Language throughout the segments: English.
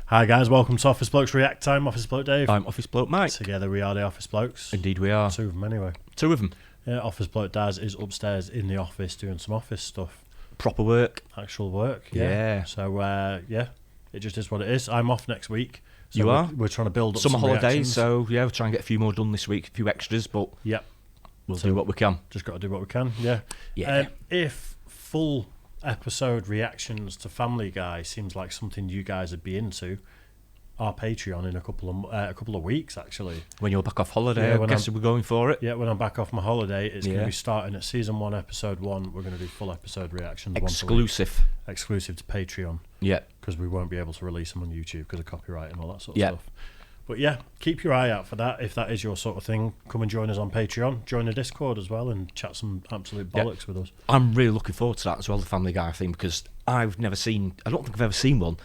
Hi guys, welcome to Office Blokes React Time. Office Bloke Dave. I'm Office Bloke Mike. Together we are the Office Blokes. Indeed we are. Two of them anyway. Two of them. Yeah, Office Bloke Daz is upstairs in the office doing some office stuff. Proper work. Actual work. Yeah. So, it just is what it is. I'm off next week. So You are? We're trying to build up Summer some holidays, reactions. so yeah, we'll try and get a few more done this week, a few extras, but Yep. we'll do what we can. Just got to do what we can, yeah. Yeah. If full episode reactions to Family Guy seems like something you guys would be into, our Patreon in a couple of weeks, actually. When you're back off holiday, Yeah, I guess we're going for it. Yeah, when I'm back off my holiday, it's going to Yeah. be starting at Season 1, Episode 1. We're going to do full episode reactions Exclusive. once a week. Exclusive to Patreon. Yeah. Because we won't be able to release them on YouTube because of copyright and all that sort of Yeah. stuff. But yeah, keep your eye out for that. If that is your sort of thing, come and join us on Patreon. Join the Discord as well and chat some absolute bollocks with us. I'm really looking forward to that as well, the Family Guy thing, because I don't think I've ever seen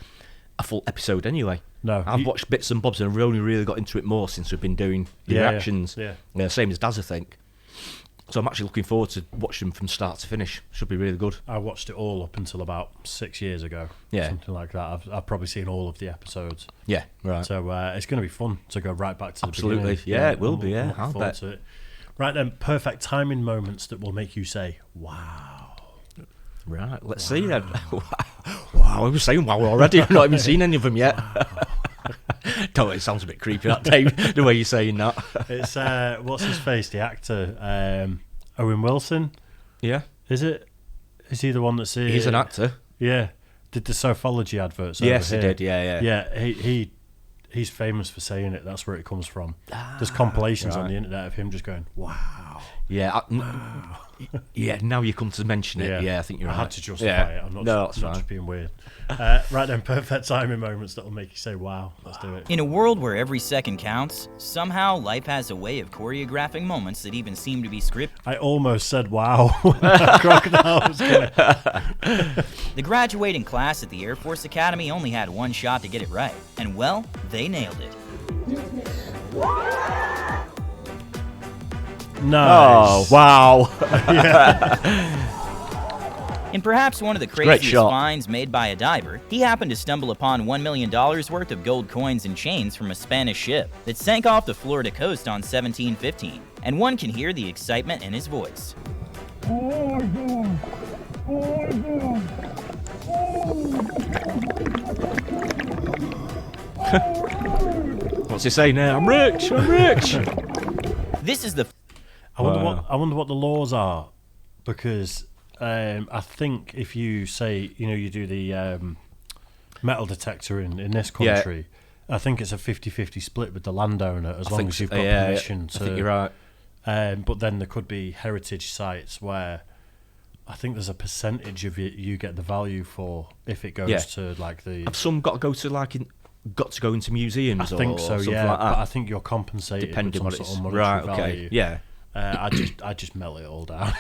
a full episode anyway. No. I've watched bits and bobs and I've only really got into it more since we've been doing the reactions. Yeah. Same as Daz, I think. So I'm actually looking forward to watching them from start to finish. Should be really good. I watched it all up until about 6 years ago. Yeah. Something like that. I've probably seen all of the episodes. Yeah, right. So it's going to be fun to go right back to Absolutely. the beginning. Yeah, it will be, yeah. I'm looking I'll forward bet. to it. Right then, perfect timing moments that will make you say, wow. Right, let's see then. Wow, I was saying wow already. I've not even seen any of them yet. Don't, it sounds a bit creepy, that Dave, the way you're saying that. It's, what's his face, the actor? Owen Wilson? Yeah. Is it? Is he the one that's... He's an actor. Yeah. Did the Sophology adverts Yes, he over here. did, yeah. Yeah, he's famous for saying it. That's where it comes from. There's compilations on the internet of him just going, wow. Yeah, yeah. Now you come to mention it. Yeah, I think you're right. I had to justify it. I'm not, that's not fine. just being weird. Right then, perfect timing moments that will make you say, wow. Let's do it. In a world where every second counts, somehow life has a way of choreographing moments that even seem to be scripted. I almost said wow when that crocodile was going. The graduating class at the Air Force Academy only had one shot to get it right, and well, they nailed it. Nice. Oh, wow. In perhaps one of the Great craziest shot. finds made by a diver, he happened to stumble upon $1 million worth of gold coins and chains from a Spanish ship that sank off the Florida coast on 1715, and one can hear the excitement in his voice. What's he saying now? I'm rich. I'm rich. This is the I wonder what the laws are, because I think if you say, you do the metal detector in this country, I think it's a 50-50 split with the landowner as long as you've got permission to. I think you're right. But then there could be heritage sites where I think there's a percentage of it you get the value for if it goes to like the. Have some got to go to got to go into museums? I think or so, something yeah. like that? But I think you're compensated Depending with what some it's sort of monetary right. Okay. value. Yeah. I just melt it all down.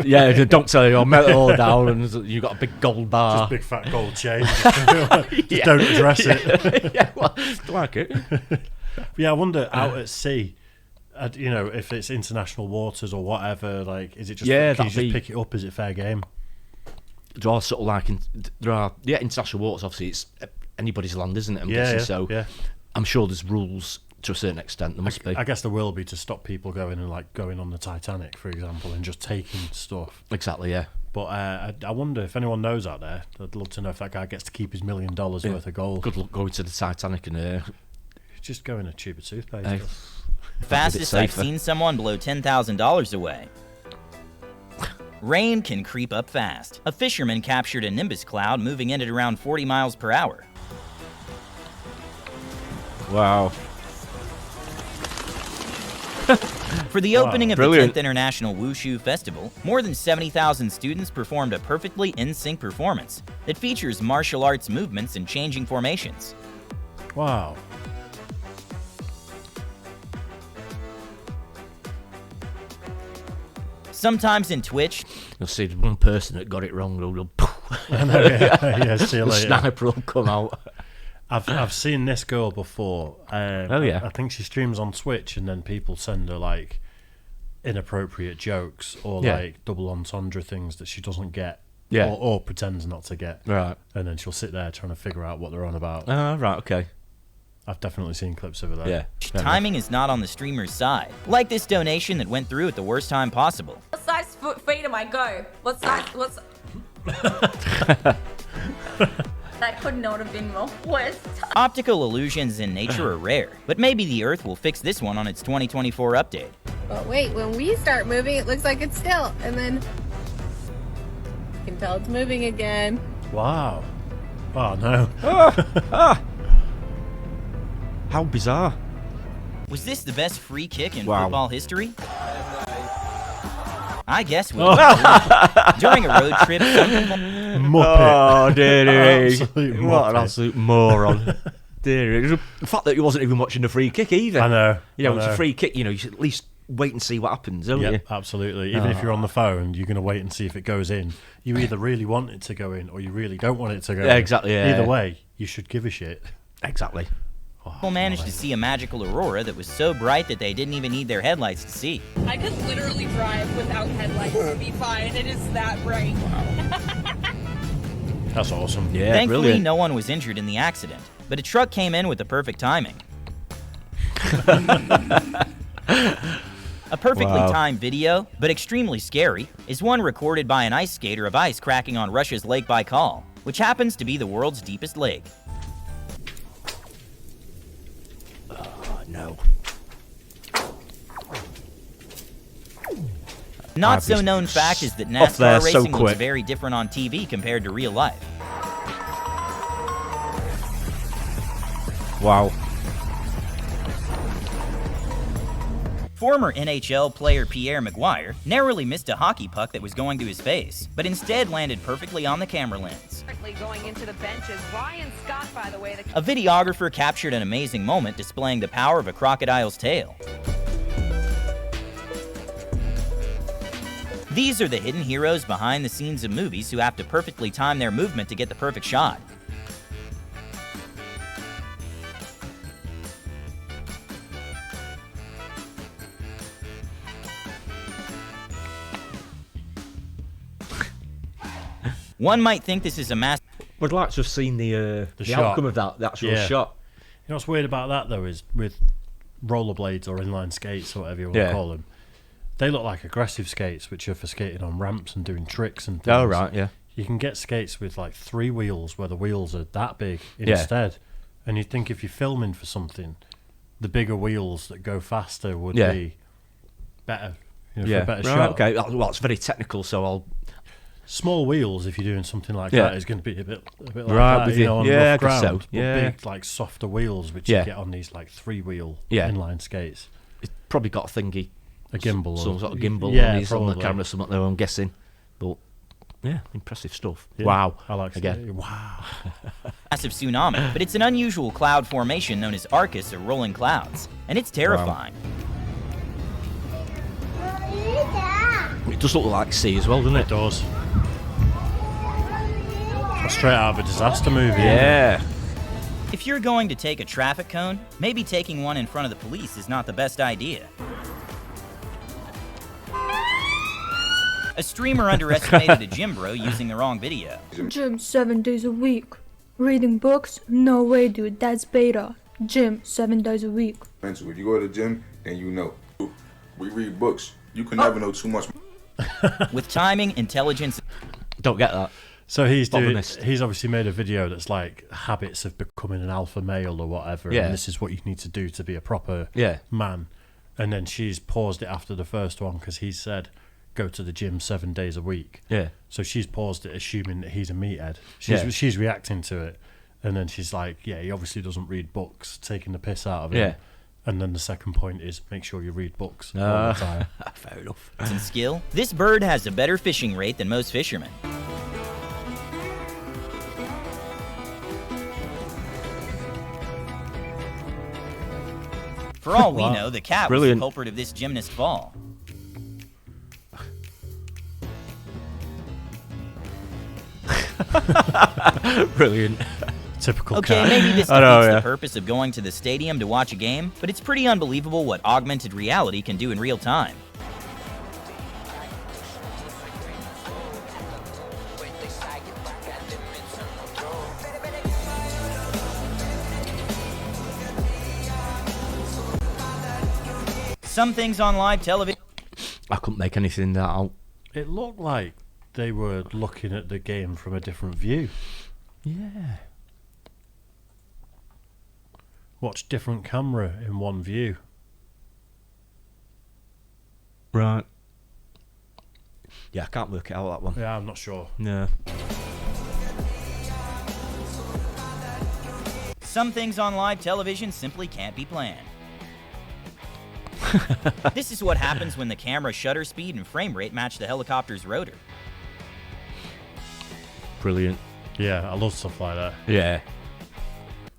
Yeah, don't tell you, I'll melt it all down and you got a big gold bar. Just big fat gold chain. Just don't address it. Yeah, well, like it. Yeah, I wonder out at sea, if it's international waters or whatever. Like, is it just? Yeah, can you that'd be- just pick it up? Is it fair game? There are sort of there are international waters. Obviously, it's anybody's land, isn't it? I'm Yeah, guessing yeah, so. yeah. I'm sure there's rules to a certain extent. There must be. I guess there will be to stop people going on the Titanic, for example, and just taking stuff. Exactly. Yeah. But I wonder if anyone knows out there. I'd love to know if that guy gets to keep his $1 million worth of gold. Good luck going to the Titanic and. Just go in a tube of toothpaste. Hey. fastest I've seen someone blow $10,000 away. Rain can creep up fast. A fisherman captured a nimbus cloud moving in at around 40 miles per hour. Wow. For the opening of Brilliant. the 10th International Wushu Festival, more than 70,000 students performed a perfectly in-sync performance that features martial arts movements and changing formations. Wow. Sometimes in Twitch, You'll see one person that got it wrong. Will Yeah, see you the later. sniper will come out. I've seen this girl before. Oh, yeah. I think she streams on Twitch, and then people send her like inappropriate jokes or Yeah. like double entendre things that she doesn't get Yeah. or pretends not to get. Right. And then she'll sit there trying to figure out what they're on about. Oh, right, okay. I've definitely seen clips of that. Yeah. Timing is not on the streamer's side, like this donation that went through at the worst time possible. What size feet am I? Go. What size? What's? That could not have been more worse. Optical illusions in nature are rare, but maybe the Earth will fix this one on its 2024 update. But wait, when we start moving, it looks like it's still, and then you can tell it's moving again. Wow. Oh no. How bizarre. Was this the best free kick in Wow. football history? I guess we during a road trip. Muppet. Oh, dearie. Absolute What an muppet. absolute moron. Dearie. The fact that he wasn't even watching the free kick either. I know. You know, I it's a know. free kick, you know, you should at least wait and see what happens, don't you? Yep, absolutely. Even if you're on the phone, you're going to wait and see if it goes in. You either really want it to go in or you really don't want it to go in. Yeah, exactly, yeah. Either way, you should give a shit. Exactly. People managed to see a magical aurora that was so bright that they didn't even need their headlights to see. I could literally drive without headlights and be fine. It is that bright. That's awesome. Yeah, Thankfully, brilliant. no one was injured in the accident, but a truck came in with the perfect timing. A perfectly Wow. timed video, but extremely scary, is one recorded by an ice skater of ice cracking on Russia's Lake Baikal, which happens to be the world's deepest lake. Oh, no. Not I've so just known fact is that off there NASCAR so racing looks quick. very different on TV compared to real life. Wow. Former NHL player Pierre Maguire narrowly missed a hockey puck that was going to his face, but instead landed perfectly on the camera lens. Going into the benches, Ryan Scott, by the way, A videographer captured an amazing moment displaying the power of a crocodile's tail. These are the hidden heroes behind the scenes of movies who have to perfectly time their movement to get the perfect shot. One might think this is a mass. Would like to have seen the shot. outcome of that, the actual Yeah. shot. You know what's weird about that, though, is with rollerblades or inline skates or whatever you want Yeah. to call them, they look like aggressive skates, which are for skating on ramps and doing tricks and things. Oh, right, yeah. You can get skates with like 3 wheels where the wheels are that big Yeah. instead. And you'd think if you're filming for something, the bigger wheels that go faster would Yeah. be better. You know, Yeah. for a better Right, shot. okay. Well, it's very technical, so I'll... Small wheels, if you're doing something like Yeah. that, is going to be a bit like Right, that, with you you. know, on Yeah, I rough guess so. ground. But Yeah. big, like softer wheels, which Yeah. you get on these like 3-wheel Yeah. inline skates. It's probably got a thingy. A gimbal. Some or- sort of gimbal yeah, on, his, on the probably. camera, something there, I'm guessing. But, yeah, impressive stuff. Yeah, Wow. I like Again. it. Wow. Massive tsunami, but it's an unusual cloud formation known as Arcus or rolling clouds, and it's terrifying. It does look like sea as well, doesn't It it? does. Straight out of a disaster movie. Yeah. If you're going to take a traffic cone, maybe taking one in front of the police is not the best idea. A streamer underestimated a gym bro using the wrong video. Gym 7 days a week. Reading books? No way, dude. That's beta. Gym 7 days a week. If you go to the gym, then you know. We read books. You can never know too much. With timing, intelligence, Don't get that. So he's Botanist. obviously made a video that's like habits of becoming an alpha male or whatever. Yeah. And this is what you need to do to be a proper Yeah. man. And then she's paused it after the first one because he said, go to the gym 7 days a week. Yeah. So she's paused it, assuming that he's a meathead. Yeah. She's reacting to it. And then she's like, yeah, he obviously doesn't read books, taking the piss out of him. Yeah. And then the second point is make sure you read books all the time. Fair enough. and skill, this bird has a better fishing rate than most fishermen. For all we Wow. know, the cat Brilliant. was the culprit of this gymnast fall. Brilliant. Typical Okay, cat. maybe this I know, defeats yeah. the purpose of going to the stadium to watch a game, but it's pretty unbelievable what augmented reality can do in real time. Some things on live television. I couldn't make anything that out. It looked like they were looking at the game from a different view. Yeah. Watch different camera in one view. Right. Yeah, I can't work it out, that one. Yeah, I'm not sure. No. Some things on live television simply can't be planned. This is what happens when the camera's shutter speed and frame rate match the helicopter's rotor. Brilliant. Yeah, I love stuff like that. Yeah.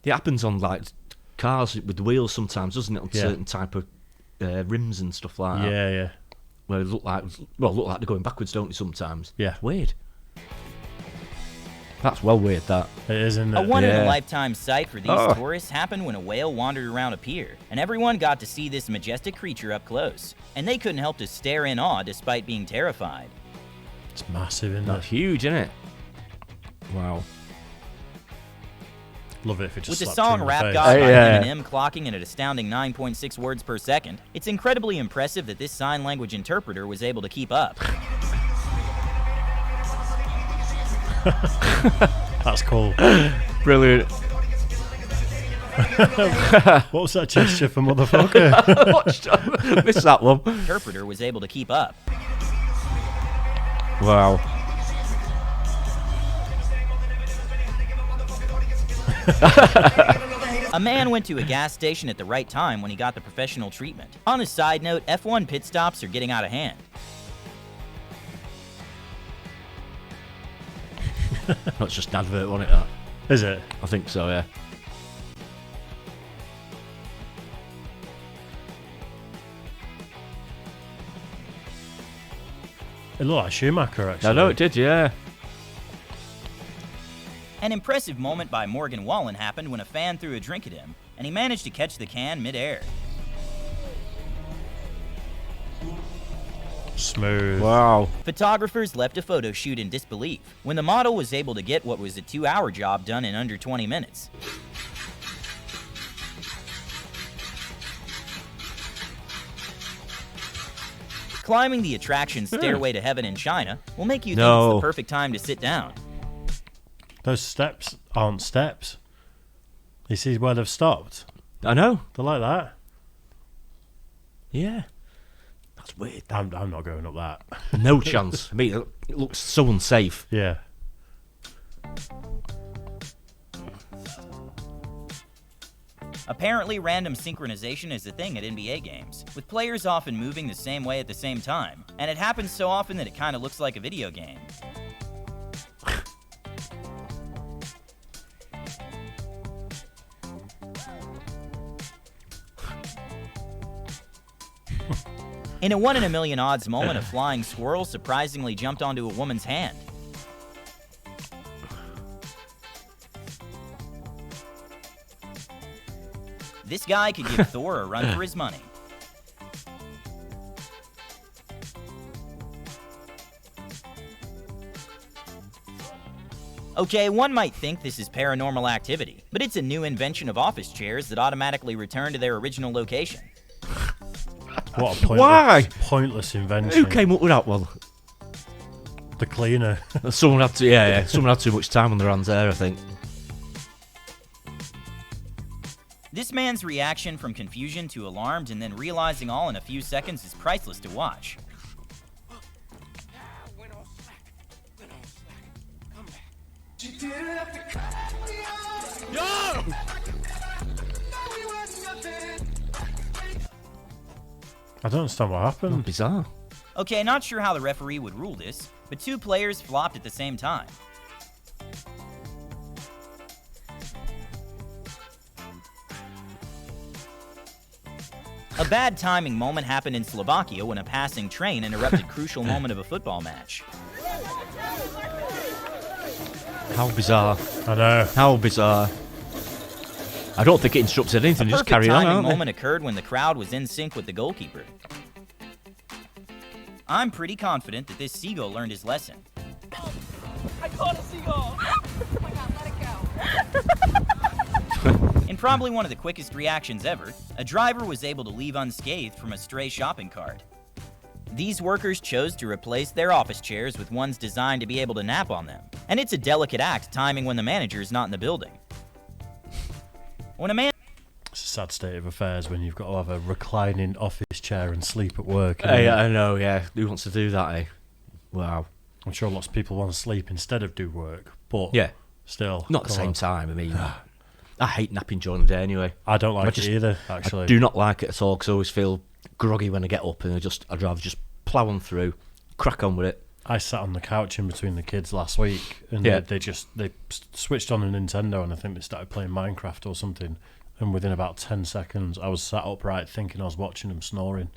It happens on, like, cars with the wheels sometimes, doesn't it? On certain type of rims and stuff like that. Yeah, yeah. Where they look like they're going backwards, don't they, sometimes? Yeah. Weird. That's well weird, that. It is, isn't it? A one-in-a-lifetime sight for these tourists happened when a whale wandered around a pier, and everyone got to see this majestic creature up close. And they couldn't help to stare in awe despite being terrified. It's massive, isn't That's it? huge, isn't it? Wow. Love it if it just With the slapped you song in the Rap face. God by Yeah. Eminem clocking in an astounding 9.6 words per second, it's incredibly impressive that this sign language interpreter was able to keep up. That's cool. Brilliant. What was that gesture for motherfucker? Missed that one. Interpreter was able to keep up. Wow. A man went to a gas station at the right time when he got the professional treatment. On a side note, F1 pit stops are getting out of hand. That's just an advert, wasn't it, that? Is it? I think so, yeah. It looked like Schumacher, actually. I know it did, yeah. An impressive moment by Morgan Wallen happened when a fan threw a drink at him, and he managed to catch the can mid-air. Smooth. Wow. Photographers left a photo shoot in disbelief when the model was able to get what was a 2-hour job done in under 20 minutes. Climbing the attraction's Stairway to Heaven in China will make you think it's the perfect time to sit down. Those steps aren't steps. You see where they've stopped? I know. They're like that. Yeah. That's weird. I'm not going up that. No chance. I mean, it looks so unsafe. Yeah. Apparently, random synchronization is a thing at NBA games, with players often moving the same way at the same time, and it happens so often that it kind of looks like a video game. In a 1 in a million odds moment, a flying squirrel surprisingly jumped onto a woman's hand. This guy could give Thor a run for his money. Okay, one might think this is paranormal activity, but it's a new invention of office chairs that automatically return to their original location. What a pointless invention. Who came up with that one? The cleaner. Someone had to, someone had too much time on their hands there, I think. This man's reaction from confusion to alarmed and then realizing all in a few seconds is priceless to watch. No! I don't understand what happened. Bizarre. Okay, not sure how the referee would rule this, but 2 players flopped at the same time. A bad timing moment happened in Slovakia when a passing train interrupted crucial moment of a football match. How bizarre. I know. How bizarre. I don't think it instructed anything, just carry on, A aren't perfect timing they? moment occurred when the crowd was in sync with the goalkeeper. I'm pretty confident that this seagull learned his lesson. I caught a seagull! Oh my god, let it go. In In probably one of the quickest reactions ever, a driver was able to leave unscathed from a stray shopping cart. These workers chose to replace their office chairs with ones designed to be able to nap on them. And it's a delicate act timing when the manager is not in the building. When a man... It's a sad state of affairs when you've got to have a reclining office chair and sleep at work. Hey, I know, yeah. Who wants to do that, eh? Wow. I'm sure lots of people want to sleep instead of do work, but yeah, still. Not at the same time, I mean... I hate napping during the day anyway. I don't like it either, actually. I do not like it at all because I always feel groggy when I get up, and I'd rather just plough on through, crack on with it. I sat on the couch in between the kids last week, and they switched on a Nintendo, and I think they started playing Minecraft or something. And within about 10 seconds, I was sat upright thinking I was watching them snoring.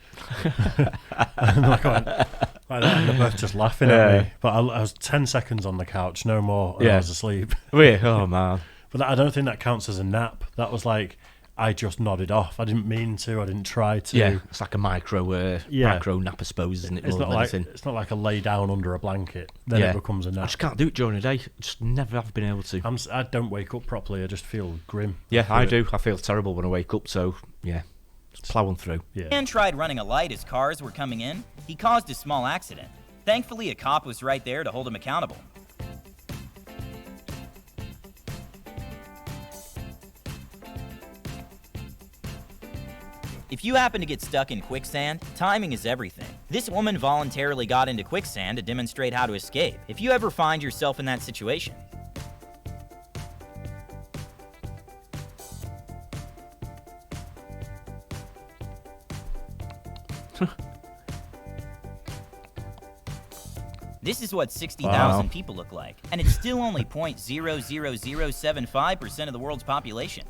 And like that, and they're both just laughing at me. But I was 10 seconds on the couch, no more, and I was asleep. Oh man! But I don't think that counts as a nap. That was like, I just nodded off. I didn't mean to. I didn't try to. Yeah, it's like a micro nap, I suppose, isn't it? It's not like a lay down under a blanket. Then it becomes a nap. I just can't do it during the day. Just never have been able to. I don't wake up properly. I just feel grim. Yeah, I do. I feel terrible when I wake up. So yeah, just plowing through. Yeah. A man tried running a light as cars were coming in. He caused a small accident. Thankfully, a cop was right there to hold him accountable. If you happen to get stuck in quicksand, timing is everything. This woman voluntarily got into quicksand to demonstrate how to escape. If you ever find yourself in that situation, this is what 60,000 people look like, and it's still only 0.00075% of the world's population.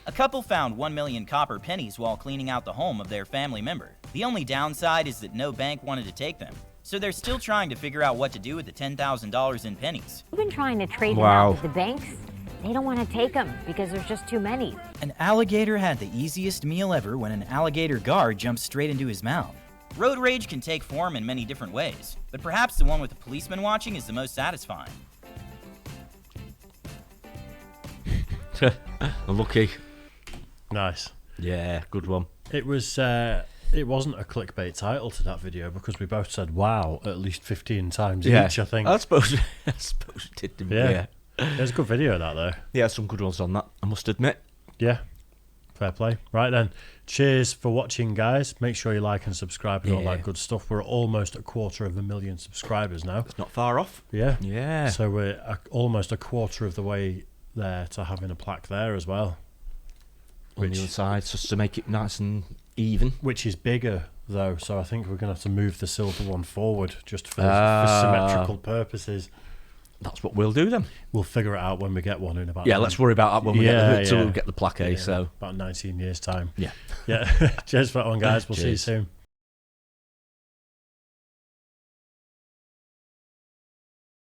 A couple found 1 million copper pennies while cleaning out the home of their family member. The only downside is that no bank wanted to take them, so they're still trying to figure out what to do with the $10,000 in pennies. We've been trying to trade them out with the banks. They don't want to take them because there's just too many. An alligator had the easiest meal ever when an alligator guard jumped straight into his mouth. Road rage can take form in many different ways, but perhaps the one with the policeman watching is the most satisfying. Unlucky. Nice. Yeah, good one. It was. It wasn't a clickbait title to that video because we both said "wow" at least 15 times each. I think. I suppose it did. Didn't we? Yeah. It was a good video, that though. Yeah, some good ones on that, I must admit. Yeah. Fair play. Right then. Cheers for watching, guys. Make sure you like and subscribe and all that good stuff. We're almost a 250,000 subscribers now. It's not far off. Yeah. Yeah. So we're almost a quarter of the way there to having a plaque there as well. On the other side, just to make it nice and even. Which is bigger, though, so I think we're going to have to move the silver one forward just for symmetrical purposes. That's what we'll do then. We'll figure it out when we get one in about... Yeah, let's worry about that when we get the plaque, so... About 19 years' time. Yeah. Yeah. Cheers for that one, guys. We'll see you soon.